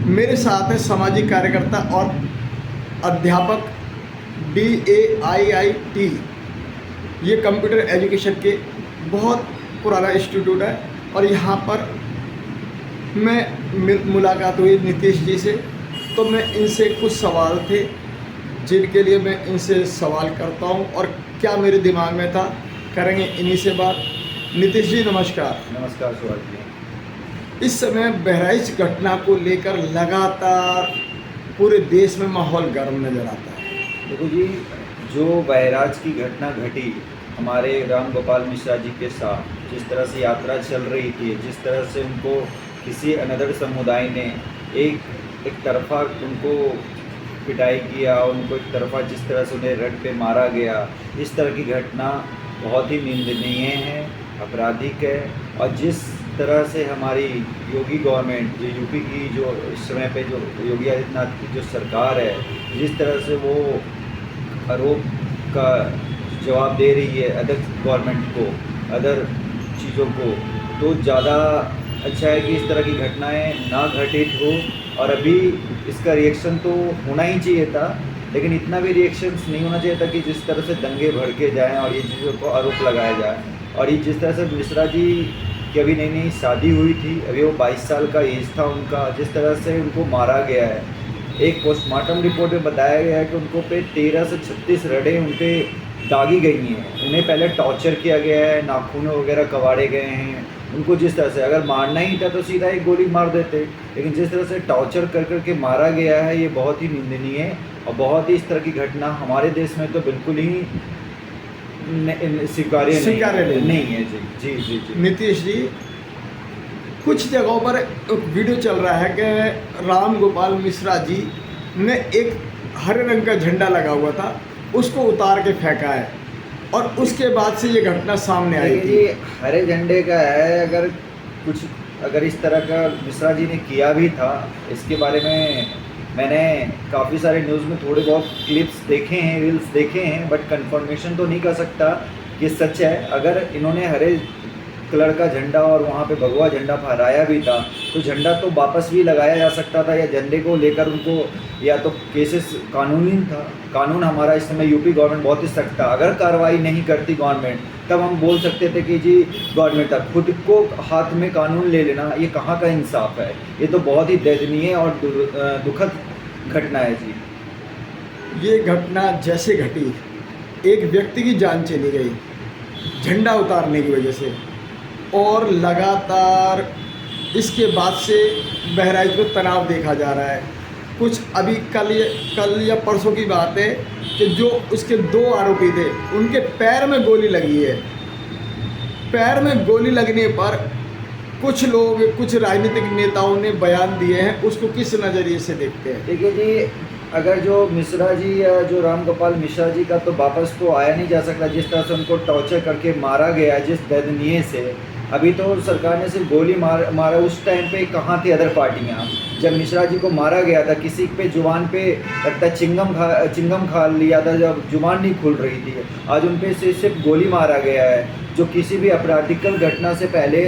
मेरे साथ है सामाजिक कार्यकर्ता और अध्यापक DAIIT, ये कंप्यूटर एजुकेशन के बहुत पुराना इंस्टीट्यूट है। और यहाँ पर मैं मुलाकात हुई नीतीश जी से, तो मैं इनसे कुछ सवाल थे जिनके लिए मैं इनसे सवाल करता हूँ और क्या मेरे दिमाग में था, करेंगे इन्हीं से बात। नीतीश जी नमस्कार। नमस्कार सुभाष जी। इस समय बहराइच घटना को लेकर लगातार पूरे देश में माहौल गर्म नज़र आता है। देखो जी, जो बहराइच की घटना घटी हमारे राम गोपाल मिश्रा जी के साथ, जिस तरह से यात्रा चल रही थी, जिस तरह से उनको किसी अनदर समुदाय ने एक तरफा उनको पिटाई किया, उनको एक तरफा जिस तरह से उन्हें रट पे मारा गया, इस तरह की घटना बहुत ही निंदनीय है, आपराधिक है। और जिस तरह से हमारी योगी गवर्नमेंट, जो यूपी की जो इस समय पे जो योगी आदित्यनाथ की जो सरकार है, जिस तरह से वो आरोप का जवाब दे रही है अदर गवर्नमेंट को, अदर चीज़ों को, तो ज़्यादा अच्छा है कि इस तरह की घटनाएं ना घटित हो। और अभी इसका रिएक्शन तो होना ही चाहिए था, लेकिन इतना भी रिएक्शंस नहीं होना चाहिए था कि जिस तरह से दंगे भड़के जाएं और ये चीज़ों को आरोप लगाया जाए। और ये जिस तरह से मिश्रा जी की अभी नई नई शादी हुई थी, अभी वो 22 साल का एज था उनका, जिस तरह से उनको मारा गया है, एक पोस्टमार्टम रिपोर्ट में बताया गया है कि उनको पे 13 से 36 रडें उन पर दागी गई हैं। उन्हें पहले टॉर्चर किया गया है, नाखून वगैरह कबाड़े गए हैं उनको। जिस तरह से अगर मारना ही था तो सीधा एक गोली मार देते, लेकिन जिस तरह से टॉर्चर कर करके मारा गया है, ये बहुत ही निंदनीय है। और बहुत ही इस तरह की घटना हमारे देश में तो बिल्कुल ही स्वीकार्य नहीं है। जी जी जी जी। नीतीश जी, कुछ जगहों पर एक वीडियो चल रहा है कि राम गोपाल मिश्रा जी ने एक हरे रंग का झंडा लगा हुआ था, उसको उतार के फेंका है और उसके बाद से ये घटना सामने आई थी। हरे झंडे का है, अगर इस तरह का मिश्रा जी ने किया भी था, इसके बारे में मैंने काफ़ी सारे न्यूज़ में थोड़े बहुत क्लिप्स देखे हैं, रील्स देखे हैं, बट कंफर्मेशन तो नहीं कर सकता कि सच है। अगर इन्होंने हरे कलर का झंडा और वहाँ पे भगवा झंडा फहराया भी था, तो झंडा तो वापस भी लगाया जा सकता था, या झंडे को लेकर उनको या तो केसेस कानूनी था। कानून हमारा इस समय यूपी गवर्नमेंट बहुत ही सख्त था। अगर कार्रवाई नहीं करती गवर्नमेंट, तब हम बोल सकते थे कि जी गवर्नमेंट था, खुद को हाथ में कानून ले लेना, ये कहाँ का इंसाफ है। ये तो बहुत ही दयनीय और दुखद घटना है जी। ये घटना जैसे घटी, एक व्यक्ति की जान चली गई झंडा उतारने की वजह से, और लगातार इसके बाद से बहराइच में तनाव देखा जा रहा है। कुछ अभी कल या परसों की बात है कि जो उसके 2 आरोपी थे, उनके पैर में गोली लगी है। पैर में गोली लगने पर कुछ लोग, कुछ राजनीतिक नेताओं ने बयान दिए हैं, उसको किस नज़रिए से देखते हैं? देखिए जी, अगर जो मिश्रा जी या जो राम गोपाल मिश्रा जी का तो वापस तो आया नहीं जा सकता। जिस तरह से उनको टॉर्चर करके मारा गया, जिस दयनीय से, अभी तो सरकार ने सिर्फ गोली मारा। उस टाइम पे कहाँ थी अदर पार्टियाँ? जब मिश्रा जी को मारा गया था, किसी पे जुबान पे लगता चिंगम खा लिया था, जब जुबान नहीं खुल रही थी। आज उन पे सिर्फ गोली मारा गया है। जो किसी भी आपराधिकल घटना से पहले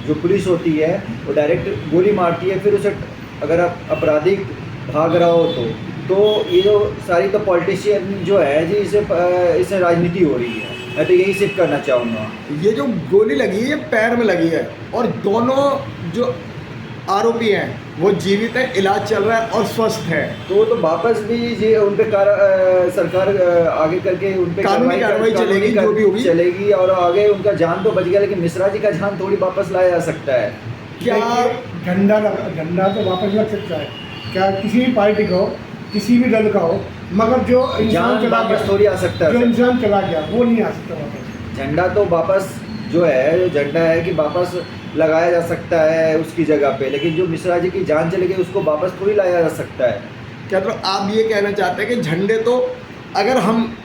जो पुलिस होती है, वो डायरेक्ट गोली मारती है, फिर उसे अगर आपराधिक भाग रहा हो तो ये जो सारी तो पॉलिटिशियन जो है जी, इसे राजनीति हो रही है। मैं तो यही सिर्फ करना चाहूँगा। ये जो गोली लगी है पैर में लगी है, और दोनों जो आरोपी हैं वो जीवित है, इलाज चल रहा है और स्वस्थ है। तो वापस भी जी उन पे सरकार आगे करके उन पे कानूनी कार्रवाई चलेगी, जो भी होगी चलेगी, और आगे उनका जान तो बच गया, लेकिन मिश्रा जी का जान थोड़ी वापस लाया जा सकता है। क्या झंडा तो वापस लग सकता है, क्या किसी भी पार्टी का हो, किसी भी दल का हो, मगर जो इंसान चला गया थोड़ी आ सकता है, जो इंसान चला गया वो नहीं आ सकता वापस। झंडा तो वापस जो झंडा है कि वापस लगाया जा सकता है उसकी जगह पे, लेकिन जो मिश्रा जी की जान चली गई उसको वापस थोड़ी लाया जा सकता है। क्या तो आप ये कहना चाहते हैं कि झंडे तो, अगर हम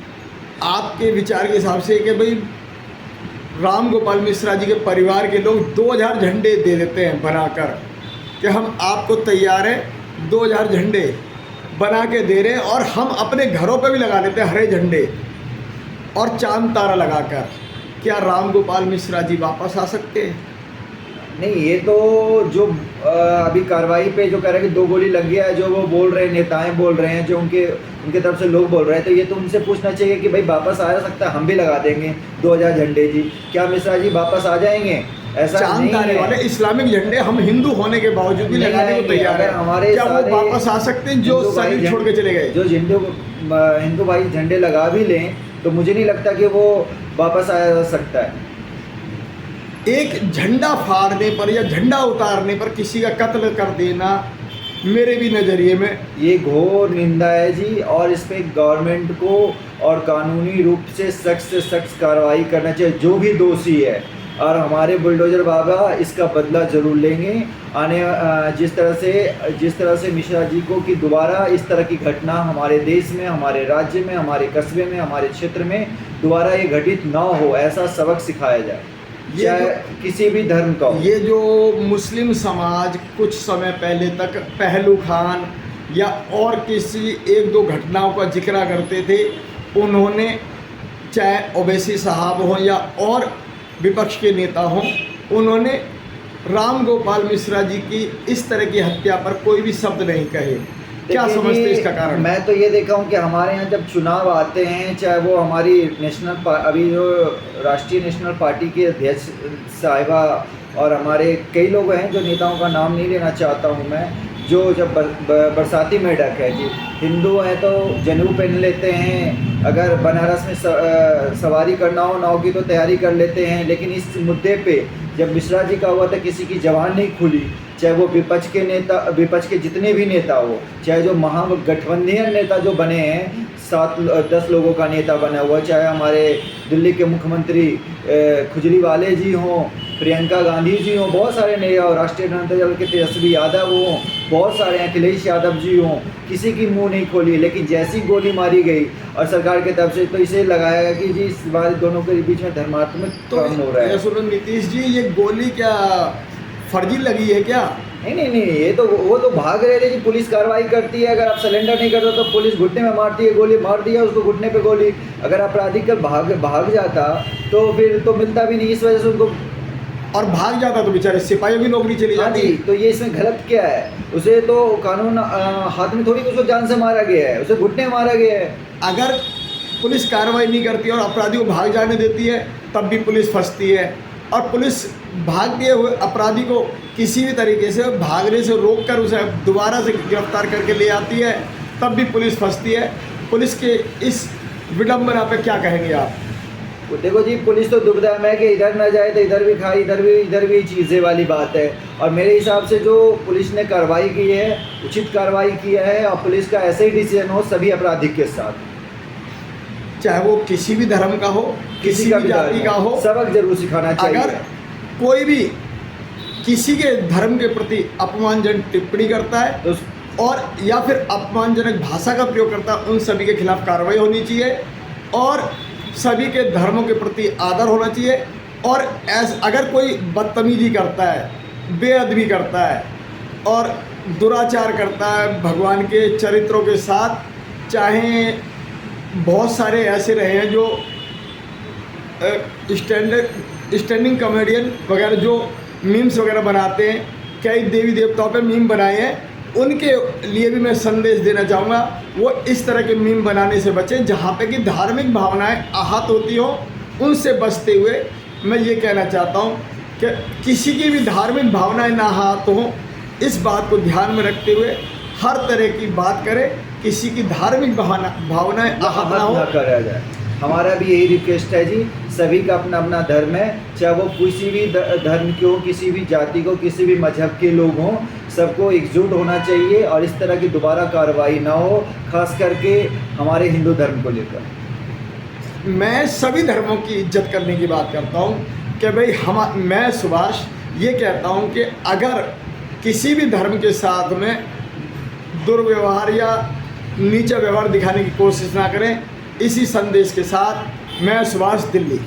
आपके विचार के हिसाब से कि भाई राम गोपाल मिश्रा जी के परिवार के लोग 2000 झंडे दे देते हैं बनाकर, कि हम आपको तैयार हैं 2000 झंडे बना के दे रहे हैं, और हम अपने घरों पे भी लगा लेते हैं हरे झंडे और चांद तारा लगाकर, क्या राम गोपाल मिश्रा जी वापस आ सकते हैं? नहीं, ये तो जो अभी कार्रवाई पे जो कह रहे हैं कि 2 गोली लग गया है, जो वो बोल रहे हैं, नेताएं बोल रहे हैं, जो उनके तरफ से लोग बोल रहे हैं, तो ये तो उनसे पूछना चाहिए कि भाई वापस आ सकता है, हम भी लगा देंगे 2000 झंडे जी। क्या मिश्रा जी वापस आ जाएंगे? ऐसा चांद नहीं तारे है। वाले इस्लामिक झंडे हम हिंदू होने के बावजूद भी नहीं लगाने को आएंगे। तैयार अगर है। हमारे क्या वो सारे वापस आ सकते हैं जो हिंदू भाई शरीर छोड़ के चले गए? जो हिंदू भाई झंडे लगा भी लें तो मुझे नहीं लगता कि वो वापस आया जा सकता है। एक झंडा फाड़ने पर या झंडा उतारने पर किसी का कत्ल कर देना मेरे भी नज़रिए में ये घोर निंदा है जी, और इस पे गवर्नमेंट को और कानूनी रूप से सख्त कार्रवाई करना चाहिए जो भी दोषी है, और हमारे बुलडोजर बाबा इसका बदला ज़रूर लेंगे। जिस तरह से मिश्रा जी को कि दोबारा इस तरह की घटना हमारे देश में, हमारे राज्य में, हमारे कस्बे में, हमारे क्षेत्र में दोबारा ये घटित ना हो, ऐसा सबक सिखाया जाए, चाहे किसी भी धर्म का हो। ये जो मुस्लिम समाज कुछ समय पहले तक पहलू खान या और किसी 1-2 घटनाओं का जिक्र करते थे, उन्होंने चाहे ओवैसी साहब हों या और विपक्ष के नेता हों, उन्होंने राम गोपाल मिश्रा जी की इस तरह की हत्या पर कोई भी शब्द नहीं कहे। क्या देखिए समझते जी, इसका कारण? मैं तो ये देखा हूँ कि हमारे यहाँ जब चुनाव आते हैं, चाहे वो हमारी अभी जो राष्ट्रीय नेशनल पार्टी के अध्यक्ष साहिबा और हमारे कई लोग हैं, जो नेताओं का नाम नहीं लेना चाहता हूँ मैं, जो जब बरसाती मेढक है जी, हिंदू हैं तो जनेऊ पहन लेते हैं, अगर बनारस में सवारी करना हो नाव की तो तैयारी कर लेते हैं, लेकिन इस मुद्दे पे जब मिश्रा जी का हुआ था किसी की जबान नहीं खुली, चाहे वो विपक्ष के जितने भी नेता हो, चाहे जो महागठबंधन नेता जो बने हैं, 7-10 लोगों का नेता बना हुआ, चाहे हमारे दिल्ली के मुख्यमंत्री खुजरीवाले जी हों, प्रियंका गांधी जी हों, बहुत सारे नेता हो, राष्ट्रीय जनता दल के तेजस्वी यादव हों, बहुत सारे अखिलेश यादव जी हों, किसी की मुंह नहीं खोली, लेकिन जैसी गोली मारी गई और सरकार की तरफ से, तो इसे लगाया गया कि जी इस बार दोनों के बीच में धर्मात्मक काम हो रहा है। सुनो नीतीश जी, ये गोली क्या फर्जी लगी है क्या? नहीं, ये तो वो तो भाग रहे थे जी, पुलिस कार्रवाई करती है, अगर आप सरेंडर नहीं करते तो पुलिस घुटने में मारती है, गोली मार दिया उसको घुटने पे गोली, अगर अपराधी कल भाग जाता तो फिर तो मिलता भी नहीं, इस वजह से उनको, और भाग जाता तो बेचारे सिपाहियों की नौकरी चली हाँ जाती। जी, तो ये इसमें गलत क्या है? उसे तो कानून हाथ में थोड़ी उसको जान से मारा गया है, उसे घुटने में मारा गया है। अगर पुलिस कार्रवाई नहीं करती और अपराधी को भाग जाने देती है तब भी पुलिस फंसती है, और पुलिस भागते हुए अपराधी को किसी भी तरीके से भागने से रोककर उसे दोबारा से गिरफ्तार करके ले आती है, तब भी पुलिस फंसती है। पुलिस के इस विडंबना पे क्या कहेंगे आप? देखो जी, पुलिस तो दुविधा में है कि इधर ना जाए तो इधर भी खाए, इधर भी चीज़ें वाली बात है, और मेरे हिसाब से जो पुलिस ने कार्रवाई की है, उचित कार्रवाई किया है, और पुलिस का ऐसे ही डिसीजन हो सभी अपराधी के साथ, चाहे वो किसी भी धर्म का हो, किसी भी जाति का हो, सबक जरूर सिखाना चाहिए। अगर कोई भी किसी के धर्म के प्रति अपमानजनक टिप्पणी करता है तो और या फिर अपमानजनक भाषा का प्रयोग करता है, उन सभी के खिलाफ कार्रवाई होनी चाहिए, और सभी के धर्मों के प्रति आदर होना चाहिए। और अगर कोई बदतमीजी करता है, बेअदबी करता है और दुराचार करता है भगवान के चरित्रों के साथ, चाहे बहुत सारे ऐसे रहे हैं जो स्टैंडिंग कॉमेडियन वगैरह जो मीम्स वगैरह बनाते हैं, कई देवी देवताओं पे मीम बनाए हैं, उनके लिए भी मैं संदेश देना चाहूँगा, वो इस तरह के मीम बनाने से बचें जहाँ पे कि धार्मिक भावनाएं आहत होती हों, उनसे बचते हुए मैं ये कहना चाहता हूँ कि किसी की भी धार्मिक भावनाएं ना आहत हों, इस बात को ध्यान में रखते हुए हर तरह की बात करें, किसी की धार्मिक भावनाएं आहत ना हो। करा जाए। हमारा भी यही रिक्वेस्ट है जी, सभी का अपना अपना धर्म है, चाहे वो किसी भी धर्म के हो, किसी भी जाति को, किसी भी मजहब के लोग हों, सबको एकजुट होना चाहिए, और इस तरह की दोबारा कार्रवाई ना हो, खास करके हमारे हिंदू धर्म को लेकर। मैं सभी धर्मों की इज्जत करने की बात करता हूँ कि भाई मैं सुभाष ये कहता हूँ कि अगर किसी भी धर्म के साथ में दुर्व्यवहार या नीचा व्यवहार दिखाने की कोशिश ना करें। इसी संदेश के साथ मैं सुभाष, दिल्ली।